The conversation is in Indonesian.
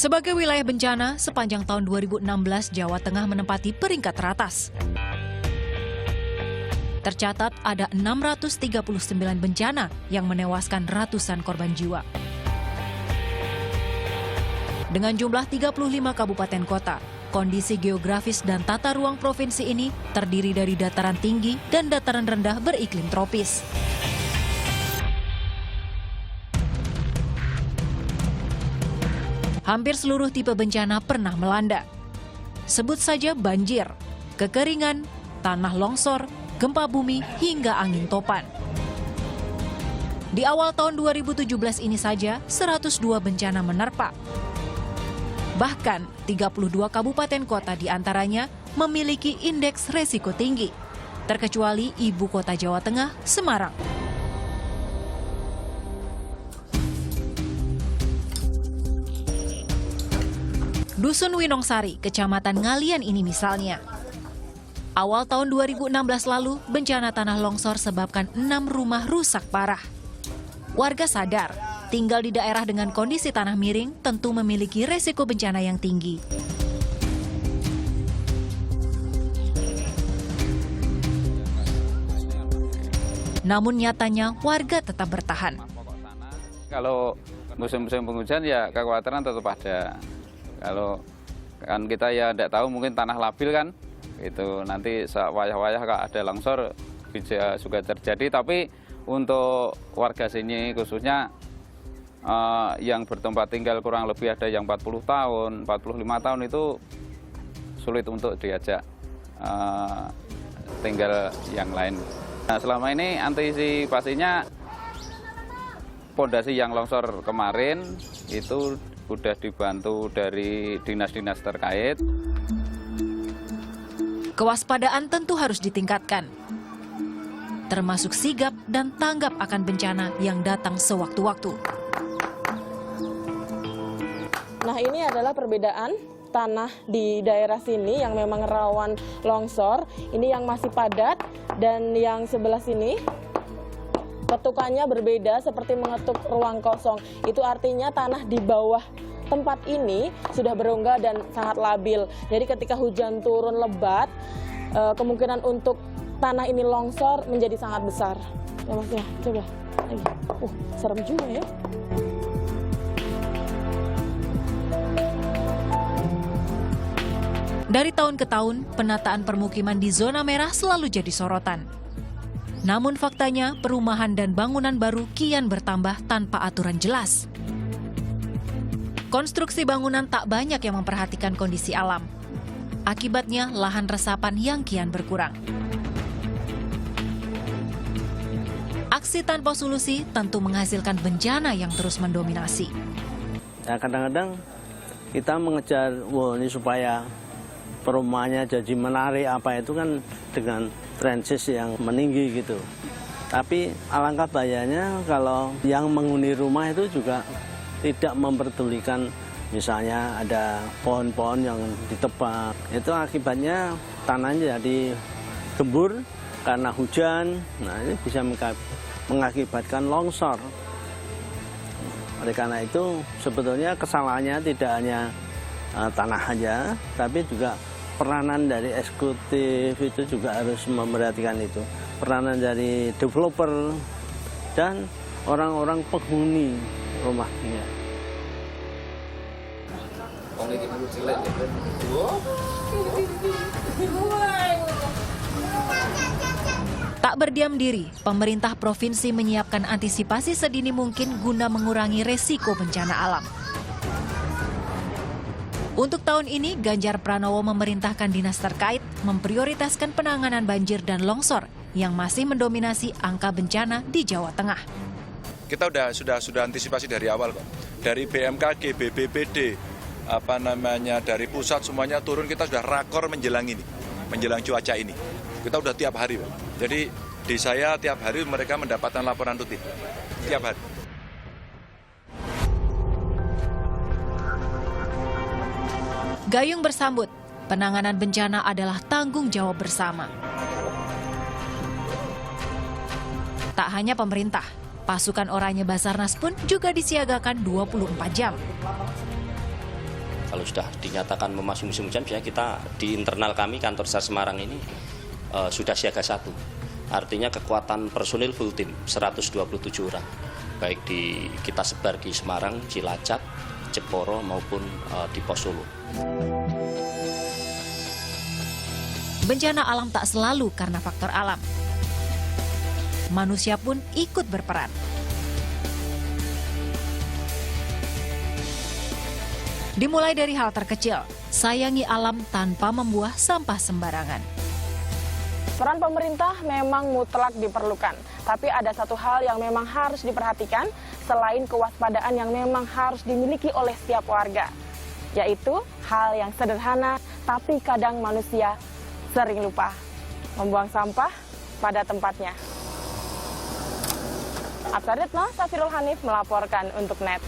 Sebagai wilayah bencana, sepanjang tahun 2016 Jawa Tengah menempati peringkat teratas. Tercatat ada 639 bencana yang menewaskan ratusan korban jiwa. Dengan jumlah 35 kabupaten kota, kondisi geografis dan tata ruang provinsi ini terdiri dari dataran tinggi dan dataran rendah beriklim tropis. Hampir seluruh tipe bencana pernah melanda. Sebut saja banjir, kekeringan, tanah longsor, gempa bumi, hingga angin topan. Di awal tahun 2017 ini saja, 102 bencana menerpa. Bahkan, 32 kabupaten kota diantaranya memiliki indeks resiko tinggi, terkecuali ibu kota Jawa Tengah, Semarang. Dusun Winongsari, Kecamatan Ngalian ini misalnya. Awal tahun 2016 lalu, bencana tanah longsor sebabkan 6 rumah rusak parah. Warga sadar, tinggal di daerah dengan kondisi tanah miring tentu memiliki resiko bencana yang tinggi. Namun nyatanya warga tetap bertahan. Kalau musim-musim penghujan ya kekhawatiran tetap ada. Kalau kan kita ya tidak tahu, mungkin tanah labil kan, itu nanti wayah-wayah kalau ada longsor bisa juga terjadi. Tapi untuk warga sini khususnya yang bertempat tinggal kurang lebih ada yang 40 tahun, 45 tahun itu sulit untuk diajak tinggal yang lain. Nah, selama ini antisipasinya pondasi yang longsor kemarin itu sudah dibantu dari dinas-dinas terkait. Kewaspadaan tentu harus ditingkatkan, termasuk sigap dan tanggap akan bencana yang datang sewaktu-waktu. Nah, ini adalah perbedaan tanah di daerah sini yang memang rawan longsor. Ini yang masih padat dan yang sebelah sini ketukannya berbeda seperti mengetuk ruang kosong. Itu artinya tanah di bawah tempat ini sudah berongga dan sangat labil. Jadi ketika hujan turun lebat, kemungkinan untuk tanah ini longsor menjadi sangat besar. Ya Mas ya, coba lagi. Serem juga ya. Dari tahun ke tahun, penataan permukiman di zona merah selalu jadi sorotan. Namun faktanya, perumahan dan bangunan baru kian bertambah tanpa aturan jelas. Konstruksi bangunan tak banyak yang memperhatikan kondisi alam. Akibatnya, lahan resapan yang kian berkurang. Aksi tanpa solusi tentu menghasilkan bencana yang terus mendominasi. Ya, kadang-kadang kita mengejar, ini supaya perumahannya jadi menarik apa itu kan dengan transis yang meninggi gitu. Tapi alangkah bahayanya kalau yang menghuni rumah itu juga tidak memperdulikan, misalnya ada pohon-pohon yang ditebang. Itu akibatnya tanahnya jadi gembur karena hujan. Nah, ini bisa mengakibatkan longsor. Oleh karena itu sebetulnya kesalahannya tidak hanya tanah aja, tapi juga peranan dari eksekutif itu juga harus memperhatikan itu. Peranan dari developer dan orang-orang penghuni rumahnya. Tak berdiam diri, pemerintah provinsi menyiapkan antisipasi sedini mungkin guna mengurangi resiko bencana alam. Untuk tahun ini, Ganjar Pranowo memerintahkan dinas terkait memprioritaskan penanganan banjir dan longsor yang masih mendominasi angka bencana di Jawa Tengah. Kita sudah antisipasi dari awal kok. Dari BMKG, BPBD, dari pusat semuanya turun, kita sudah rakor menjelang ini, menjelang cuaca ini. Kita sudah tiap hari, Pak. Jadi di saya tiap hari mereka mendapatkan laporan rutin, tiap hari. Gayung bersambut, penanganan bencana adalah tanggung jawab bersama. Tak hanya pemerintah, pasukan oranye Basarnas pun juga disiagakan 24 jam. Kalau sudah dinyatakan memasuki musim hujan, biasanya kita di internal kami, kantor SAR Semarang ini sudah siaga 1. Artinya kekuatan personil full tim 127 orang. Baik kita sebar di Semarang, Cilacap, Jeporo maupun di Pos Solo. Bencana alam tak selalu karena faktor alam. Manusia pun ikut berperan. Dimulai dari hal terkecil, sayangi alam tanpa membuang sampah sembarangan. Peran pemerintah memang mutlak diperlukan, tapi ada satu hal yang memang harus diperhatikan selain kewaspadaan yang memang harus dimiliki oleh setiap warga, yaitu hal yang sederhana tapi kadang manusia sering lupa, membuang sampah pada tempatnya. Absaritno Safirul Hanif melaporkan untuk NET.